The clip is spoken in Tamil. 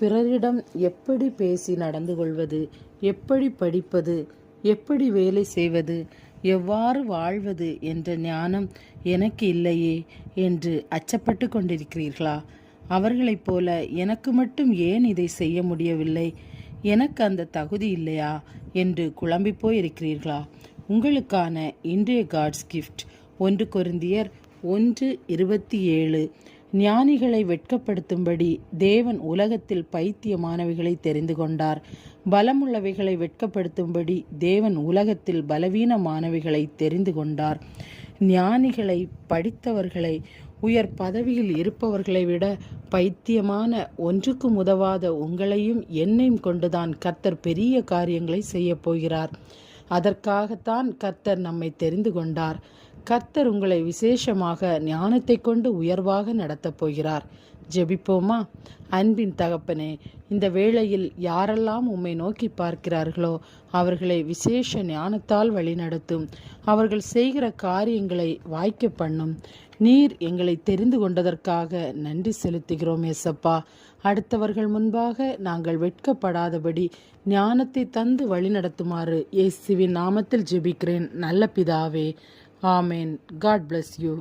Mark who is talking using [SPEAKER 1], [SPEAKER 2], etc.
[SPEAKER 1] பிறரிடம் எப்படி பேசி நடந்து கொள்வது, எப்படி படிப்பது, எப்படி வேலை செய்வது, எவ்வாறு வாழ்வது என்ற ஞானம் எனக்கு இல்லையே என்று அச்சப்பட்டு கொண்டிருக்கிறீர்களா? அவர்களைப் போல எனக்கு மட்டும் ஏன் இதை செய்ய முடியவில்லை, எனக்கு அந்த தகுதி இல்லையா என்று குழம்பி போயிருக்கிறீர்களா? உங்களுக்கான இன்றைய காட்ஸ் கிஃப்ட் 1 கொரிந்தியர் 1:27. ஞானிகளை வெட்கப்படுத்தும்படி தேவன் உலகத்தில் பைத்தியமானவைகளை தெரிந்து கொண்டார். பலமுள்ளவைகளை வெட்கப்படுத்தும்படி தேவன் உலகத்தில் பலவீனமானவைகளை தெரிந்து கொண்டார். ஞானிகளை, படித்தவர்களை, உயர் பதவியில் இருப்பவர்களை விட பைத்தியமான, ஒன்றுக்கும் உதவாத உங்களையும் என்னையும் கொண்டுதான் கர்த்தர் பெரிய காரியங்களை செய்ய போகிறார். அதற்காகத்தான் கர்த்தர் நம்மை தெரிந்து கொண்டார். கர்த்தர் உங்களை விசேஷமாக ஞானத்தை கொண்டு உயர்வாக நடத்தப் போகிறார். ஜெபிப்போமா? அன்பின் தகப்பனே, இந்த வேளையில் யாரெல்லாம் உம்மை நோக்கி பார்க்கிறார்களோ அவர்களை விசேஷ ஞானத்தால் வழிநடத்தும். அவர்கள் செய்கிற காரியங்களை வாய்க்க பண்ணும். நீர் எங்களை தெரிந்து கொண்டதற்காக நன்றி செலுத்துகிறோம் ஏசப்பா. அடுத்தவர்கள் முன்பாக நாங்கள் வெட்கப்படாதபடி ஞானத்தை தந்து வழிநடத்துமாறு இயேசுவின் நாமத்தில் ஜெபிக்கிறேன் நல்ல பிதாவே. ஆமேன். God bless you.